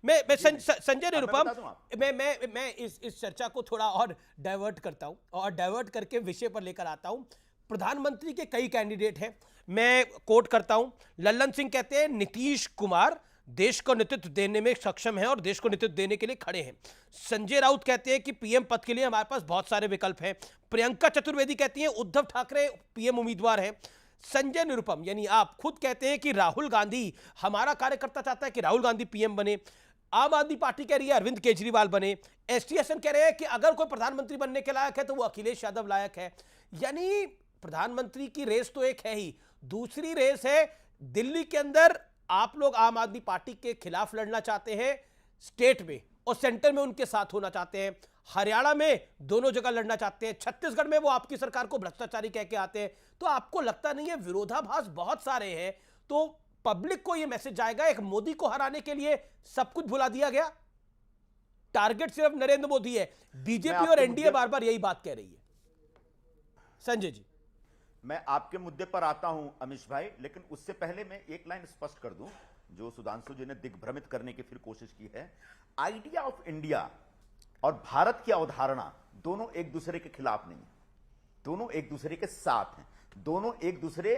मैं संजय अब मैं निरुपम, बता दूं आप। मैं इस चर्चा को थोड़ा और डाइवर्ट करता हूं और डाइवर्ट करके विषय पर लेकर आता हूं। प्रधानमंत्री के कई कैंडिडेट हैं, मैं कोट करता हूं। लल्लन सिंह कहते हैं नीतीश कुमार देश को नेतृत्व देने में सक्षम है और देश को नेतृत्व देने के लिए खड़े हैं। संजय राउत कहते हैं कि पीएम पद के लिए हमारे पास बहुत सारे विकल्प हैं। प्रियंका चतुर्वेदी कहती हैं उद्धव ठाकरे पीएम उम्मीदवार हैं। संजय निरुपम यानी आप खुद कहते हैं कि राहुल गांधी, हमारा कार्यकर्ता चाहता है कि राहुल गांधी पीएम बने। आम आदमी पार्टी कह रही है अरविंद केजरीवाल बने। एसटीएसएन कह रहे हैं कि अगर कोई प्रधानमंत्री बनने के लायक है तो वो अखिलेश यादव लायक है। यानी प्रधानमंत्री की रेस तो एक है ही, दूसरी रेस है दिल्ली के अंदर आप लोग आम आदमी पार्टी के खिलाफ लड़ना चाहते हैं स्टेट में, और सेंटर में उनके साथ होना चाहते हैं। हरियाणा में दोनों जगह लड़ना चाहते हैं। छत्तीसगढ़ में वो आपकी सरकार को भ्रष्टाचारी कह के आते हैं। तो आपको लगता नहीं है विरोधाभास बहुत सारे हैं, तो पब्लिक को ये मैसेज जाएगा एक मोदी को हराने के लिए सब कुछ भुला दिया गया, टारगेट सिर्फ नरेंद्र मोदी है। बीजेपी और एनडीए बार बार यही बात कह रही है। संजय जी, मैं आपके मुद्दे पर आता हूं अमीश भाई, लेकिन उससे पहले मैं एक लाइन स्पष्ट कर दूं जो सुधांशु जी ने दिग्भ्रमित करने की फिर कोशिश की है। आइडिया ऑफ इंडिया और भारत की अवधारणा दोनों एक दूसरे के खिलाफ नहीं है, दोनों एक दूसरे के साथ हैं, दोनों एक दूसरे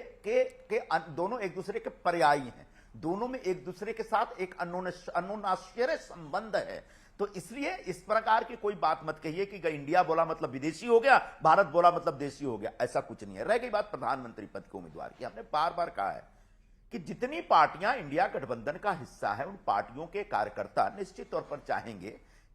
के पर्यायी हैं, दोनों में एक दूसरे के साथ एक अन्योन्याश्चर्य संबंध है। तो इसलिए इस प्रकार की कोई बात मत कहिए कि इंडिया बोला मतलब विदेशी हो गया, भारत बोला मतलब देशी हो गया, ऐसा कुछ नहीं है। रह गई बात प्रधानमंत्री पद के उम्मीदवार की, हमने बार बार कहा है कि जितनी पार्टियां इंडिया गठबंधन का हिस्सा है उन पार्टियों के कार्यकर्ता निश्चित तौर पर चाहेंगे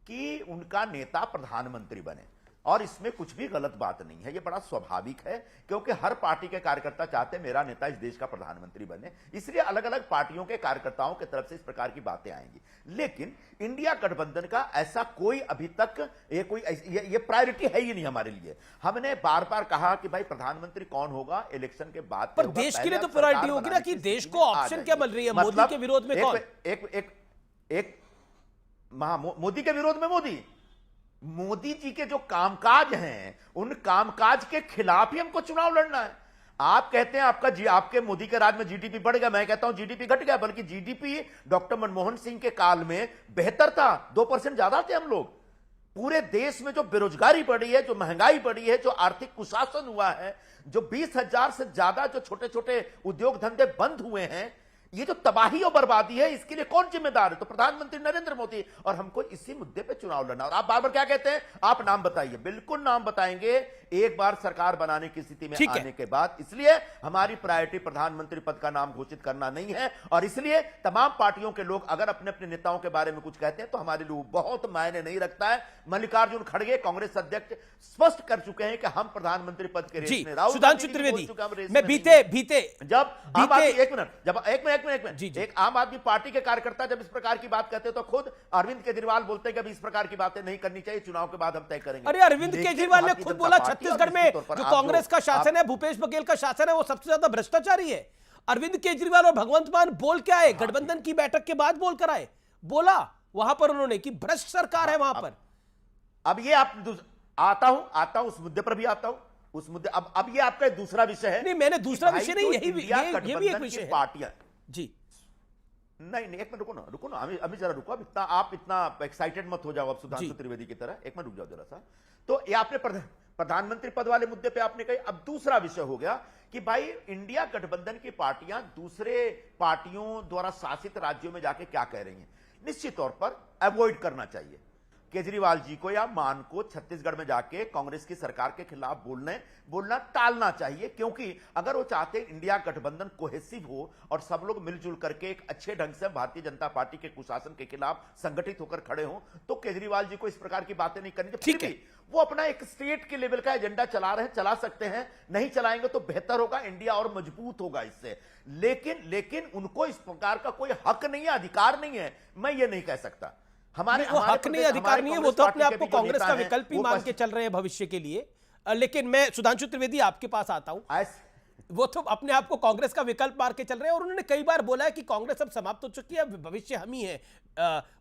कि उनका नेता प्रधानमंत्री बने, और इसमें कुछ भी गलत बात नहीं है, यह बड़ा स्वाभाविक है, क्योंकि हर पार्टी के कार्यकर्ता चाहते हैं मेरा नेता इस देश का प्रधानमंत्री बने। इसलिए अलग अलग पार्टियों के कार्यकर्ताओं की तरफ से इस प्रकार की बातें आएंगी। लेकिन इंडिया गठबंधन का ऐसा कोई अभी तक ये प्रायोरिटी है ही नहीं हमारे लिए। हमने बार बार कहा कि भाई प्रधानमंत्री कौन होगा इलेक्शन के बाद, पर देश के लिए तो प्रायोरिटी होगी ना कि देश को ऑप्शन क्या मिल रही है। मोदी के विरोध में कौन? मोदी के विरोध में मोदी जी के जो कामकाज हैं उन कामकाज के खिलाफ ही हमको चुनाव लड़ना है। आप कहते हैं आपके मोदी के राज में जीडीपी बढ़ गया, मैं कहता हूं जीडीपी घट गया, बल्कि जीडीपी डॉक्टर मनमोहन सिंह के काल में बेहतर था, 2% ज्यादा थे हम लोग। पूरे देश में जो बेरोजगारी बढ़ी है, जो महंगाई बढ़ी है, जो आर्थिक कुशासन हुआ है, जो 20,000 से ज्यादा जो छोटे छोटे उद्योग धंधे बंद हुए हैं, ये जो तबाही और बर्बादी है इसके लिए कौन जिम्मेदार है? तो प्रधानमंत्री नरेंद्र मोदी। और हमको इसी मुद्दे पे चुनाव लड़ना। और आप बार बार क्या कहते हैं? आप नाम बताइए। बिल्कुल नाम बताएंगे एक बार सरकार बनाने की स्थिति में आने के बाद। इसलिए हमारी प्रायोरिटी प्रधानमंत्री पद का नाम घोषित करना नहीं है, और इसलिए तमाम पार्टियों के लोग अगर अपने अपने नेताओं के बारे में कुछ कहते हैं तो हमारे लिए बहुत मायने नहीं रखता है। मल्लिकार्जुन खड़गे कांग्रेस अध्यक्ष स्पष्ट कर चुके हैं कि हम प्रधानमंत्री पद के रेस में, राहुल सुधांशु त्रिवेदी, मैं बीते जब एक आम आदमी पार्टी के कार्यकर्ता जब इस प्रकार की बात कहते हैं तो खुद अरविंद केजरीवाल बोलते हैं कि अभी इस प्रकार की बातें नहीं करनी चाहिए, चुनाव के बाद हम तय करेंगे। अरे अरविंद केजरीवाल ने खुद बोला छत्तीसगढ़ में जो कांग्रेस का शासन है, भूपेश बघेल का शासन है, वो सबसे ज्यादा भ्रष्टाचारी है। अरविंद केजरीवाल और भगवंत मान बोल के आए, गठबंधन की बैठक के बाद बोल कर आए, बोला वहां पर उन्होंने कि भ्रष्ट सरकार है वहां पर। अब ये आप आता हूं उस मुद्दे पर भी आता हूं, उस मुद्दे अब ये आपका दूसरा विषय है। नहीं, मैंने दूसरा विषय नहीं, ये भी एक विषय है। पार्टियां जी नहीं, एक मिनट रुको ना अभी जरा रुको। अब आप इतना एक्साइटेड मत हो जाओ अब सुधांशु त्रिवेदी की तरह, एक मिनट रुक जाओ जरा सा। तो ये आपने प्रधानमंत्री पद वाले मुद्दे पे आपने कही। अब दूसरा विषय हो गया कि भाई इंडिया गठबंधन की पार्टियां दूसरे पार्टियों द्वारा शासित राज्यों में जाके क्या कह रही हैं। निश्चित तौर पर अवॉइड करना चाहिए केजरीवाल जी को या मान को छत्तीसगढ़ में जाके कांग्रेस की सरकार के खिलाफ बोलना टालना चाहिए, क्योंकि अगर वो चाहते इंडिया गठबंधन कोहेसिव हो और सब लोग मिलजुल करके एक अच्छे ढंग से भारतीय जनता पार्टी के कुशासन के खिलाफ संगठित होकर खड़े हो, तो केजरीवाल जी को इस प्रकार की बातें नहीं करनी चाहिए। फिर भी वो अपना एक स्टेट के लेवल का एजेंडा चला रहे हैं, चला सकते हैं, नहीं चलाएंगे तो बेहतर होगा, इंडिया और मजबूत होगा इससे। लेकिन उनको इस प्रकार का कोई हक नहीं है, अधिकार नहीं है, मैं ये नहीं कह सकता। हमारे हक नहीं, अधिकार नहीं है, वो तो अपने आप को कांग्रेस का विकल्प ही मान के चल रहे हैं भविष्य के लिए। लेकिन मैं सुधांशु त्रिवेदी आपके पास आता हूं। वो तो अपने आप को कांग्रेस का विकल्प मार के चल रहे हैं, और उन्होंने कई बार बोला है कि कांग्रेस अब समाप्त हो चुकी है, भविष्य हम ही है।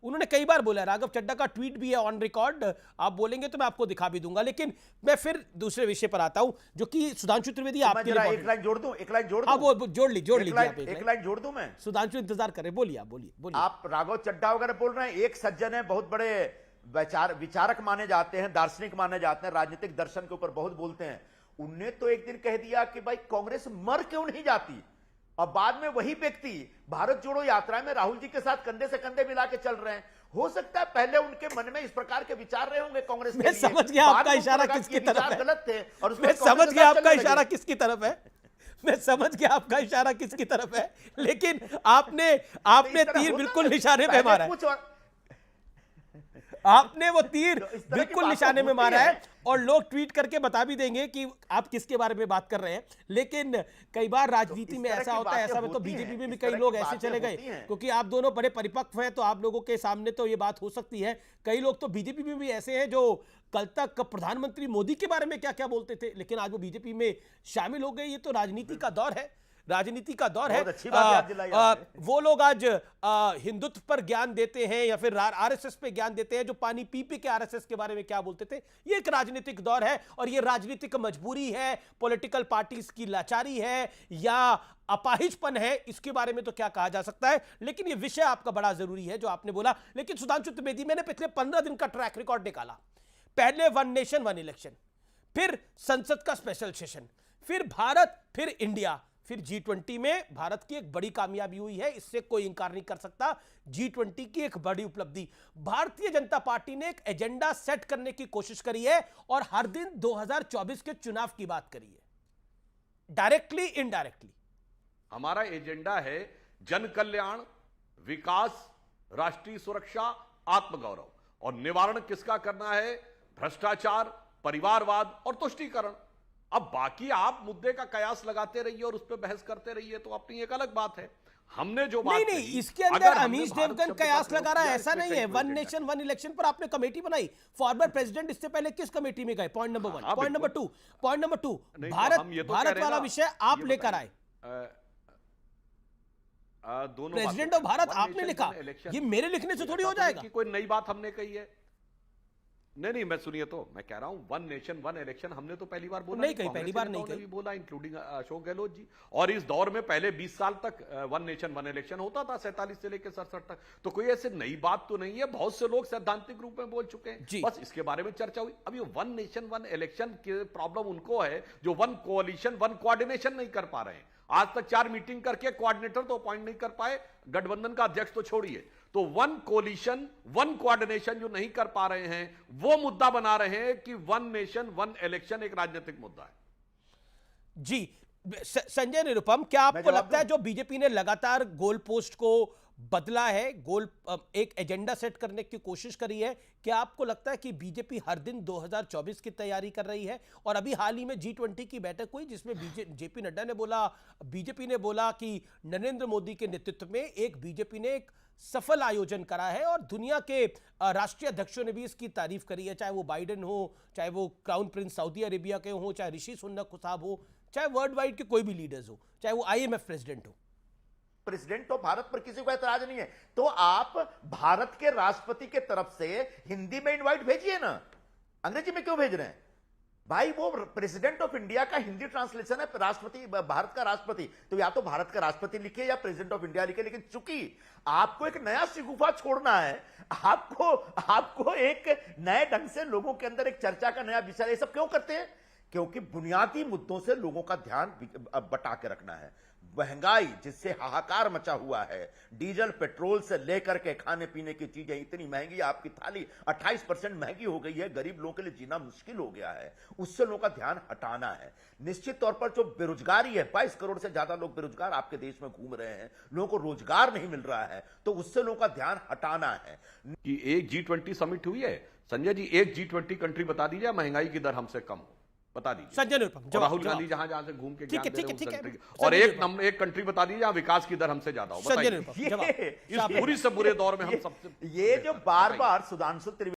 उन्होंने कई बार बोला है, राघव चड्ढा का ट्वीट भी है ऑन रिकॉर्ड, आप बोलेंगे तो मैं आपको दिखा भी दूंगा। लेकिन मैं फिर दूसरे विषय पर आता हूं, जो कि सुधांशु त्रिवेदी मैं आपके जरा लिए एक लाइन जोड़ दूं, एक लाइन जोड़ हाँ, दूं, वो जोड़ लीजिए आप एक लाइन जोड़ दूं मैं। सुधांशु इंतजार करें, बोलिए आप, बोलिए। आप राघव चड्ढा वगैरह बोल रहे हैं, एक सज्जन है, बहुत बड़े विचारक माने जाते हैं, दार्शनिक माने जाते हैं, राजनीतिक दर्शन के ऊपर बहुत बोलते हैं। उनने तो एक दिन कह दिया कि भाई कांग्रेस मर क्यों नहीं जाती, और बाद में वही व्यक्ति भारत जोड़ो यात्रा में राहुल जी के साथ कंधे से कंधे मिला के चल रहे हैं। हो सकता है पहले उनके मन में इस प्रकार के विचार रहे होंगे कांग्रेस के लिए। समझ गया आपका इशारा किसकी तरफ है, गलत थे, और मैं समझ गया आपका इशारा किसकी तरफ है, मैं समझ गया आपका इशारा किसकी तरफ है, लेकिन आपने तीर बिल्कुल निशाने पे मारा है, आपने वो तीर बिल्कुल निशाने में मारा है, और लोग ट्वीट करके बता भी देंगे कि आप किसके बारे में बात कर रहे हैं। लेकिन कई बार राजनीति में ऐसा होता है, ऐसा में तो बीजेपी में भी कई लोग ऐसे चले गए, क्योंकि आप दोनों बड़े परिपक्व हैं, तो आप लोगों के सामने तो ये बात हो सकती है। कई लोग तो बीजेपी में भी ऐसे हैं जो कल तक प्रधानमंत्री मोदी के बारे में क्या क्या बोलते थे, लेकिन आज वो बीजेपी में शामिल हो गए। ये तो राजनीति का दौर है, राजनीति का दौर है। अच्छी बात याद दिलाई आपने। वो लोग आज हिंदुत्व पर ज्ञान देते हैं या फिर आरएसएस पे ज्ञान देते हैं, जो पानी पी पी के आरएसएस के बारे में क्या बोलते थे। ये एक राजनीतिक दौर है, और ये राजनीतिक मजबूरी है, पॉलिटिकल पार्टीज की लाचारी है या अपाहिजपन है, इसके बारे में तो क्या कहा जा सकता है। लेकिन ये विषय आपका बड़ा जरूरी है जो आपने बोला। लेकिन सुधांशु त्रिवेदी, मैंने पिछले 15 दिन का ट्रैक रिकॉर्ड निकाला। पहले वन नेशन वन इलेक्शन, फिर संसद का स्पेशल सेशन, फिर भारत, फिर इंडिया, फिर G20 में भारत की एक बड़ी कामयाबी हुई है, इससे कोई इंकार नहीं कर सकता। G20 की एक बड़ी उपलब्धि, भारतीय जनता पार्टी ने एक एजेंडा सेट करने की कोशिश करी है, और हर दिन 2024 के चुनाव की बात करी है, डायरेक्टली इनडायरेक्टली। हमारा एजेंडा है जन कल्याण, विकास, राष्ट्रीय सुरक्षा, आत्मगौरव, और निवारण किसका करना है? भ्रष्टाचार, परिवारवाद और तुष्टीकरण। अब बाकी आप मुद्दे का कयास लगाते रहिए और उस पर बहस करते रहिए, तो अपनी एक अलग बात है। हमने जो बात नहीं, इसके अंदर अमीश देवगन कयास लगा रहा है, ऐसा नहीं है। वन नेशन वन इलेक्शन पर आपने कमेटी बनाई, फॉर्मर प्रेसिडेंट इससे पहले किस कमेटी में गए? Point number 1। Point number 2, Bharat वाला विषय आप लेकर आए, दोनों प्रेसिडेंट ऑफ भारत आपने लिखा, ये मेरे लिखने से थोड़ी हो जाएगा। कोई नई बात हमने कही है? नहीं, मैं सुनिए, तो मैं कह रहा हूं वन नेशन वन इलेक्शन हमने तो पहली बार बोला नहीं कही, पहली बार नहीं कही, बोला, इंक्लूडिंग अशोक गहलोत जी। और इस दौर में पहले 20 साल तक वन नेशन वन इलेक्शन होता था, 47 से लेकर 67 तक। तो कोई ऐसे नई बात तो नहीं है, बहुत से लोग सैद्धांतिक रूप में बोल चुके हैं, बस इसके बारे में चर्चा हुई। अब ये वन नेशन वन इलेक्शन की प्रॉब्लम उनको है जो वन कोalition वन कोऑर्डिनेशन नहीं कर पा रहे हैं। आज तक 4 मीटिंग करके कोऑर्डिनेटर तो अपॉइंट नहीं कर पाए, गठबंधन का अध्यक्ष तो छोड़िए। तो वन कोलिशन वन कोऑर्डिनेशन जो नहीं कर पा रहे हैं, वो मुद्दा बना रहे हैं कि वन नेशन वन इलेक्शन एक राजनीतिक मुद्दा है। जी संजय निरुपम, क्या आपको लगता है जो बीजेपी ने लगातार गोल पोस्ट को बदला है, एक एजेंडा सेट करने की कोशिश करी है, क्या आपको लगता है कि बीजेपी हर दिन 2024 की तैयारी कर रही है? और अभी हाल ही में G20 की बैठक हुई, जिसमें जेपी नड्डा ने बोला, बीजेपी ने बोला कि नरेंद्र मोदी के नेतृत्व में बीजेपी ने एक सफल आयोजन करा है, और दुनिया के राष्ट्रीय अध्यक्षों ने भी इसकी तारीफ करी है, चाहे वो बाइडेन हो, चाहे वो क्राउन प्रिंस सऊदी अरेबिया के हो, चाहे ऋषि सुनक साहब हो, चाहे वर्ल्ड वाइड के कोई भी लीडर्स हो, चाहे वो IMF प्रेसिडेंट हो। प्रेसिडेंट तो भारत पर किसी को ऐतराज नहीं है, तो आप भारत के राष्ट्रपति के तरफ से हिंदी में इनवाइट भेजिए ना, अंग्रेजी में क्यों भेज रहे हैं भाई? वो प्रेसिडेंट ऑफ इंडिया का हिंदी ट्रांसलेशन है राष्ट्रपति, भारत का राष्ट्रपति, तो या तो भारत का राष्ट्रपति लिखे या प्रेसिडेंट ऑफ इंडिया लिखे। लेकिन चूंकि आपको एक नया शिगुफा छोड़ना है, आपको एक नए ढंग से लोगों के अंदर एक चर्चा का नया विषय, ये सब क्यों करते हैं? क्योंकि बुनियादी मुद्दों से लोगों का ध्यान बटा के रखना है। महंगाई जिससे हाहाकार मचा हुआ है, डीजल पेट्रोल से लेकर के खाने पीने की चीजें इतनी महंगी, आपकी थाली 28% महंगी हो गई है, गरीब लोगों के लिए जीना मुश्किल हो गया है, उससे लोगों का ध्यान हटाना है। निश्चित तौर पर जो बेरोजगारी है, 22 करोड़ से ज्यादा लोग बेरोजगार आपके देश में घूम रहे हैं, लोगों को रोजगार नहीं मिल रहा है, तो उससे लोगों का ध्यान हटाना है। कि एक G20 समिट हुई है संजय जी, एक G20 कंट्री बता दीजिए महंगाई की दर हमसे कम हो, बता दीजिए। संजय निरुपम, राहुल गांधी जहां जहां से घूम के ठीक है, और एक कंट्री बता दीजिए जहां विकास की दर हमसे ज्यादा हो, बताइए। ये इस बुरी से बुरे दौर में हम सबसे ये जो बार बार सुधांशु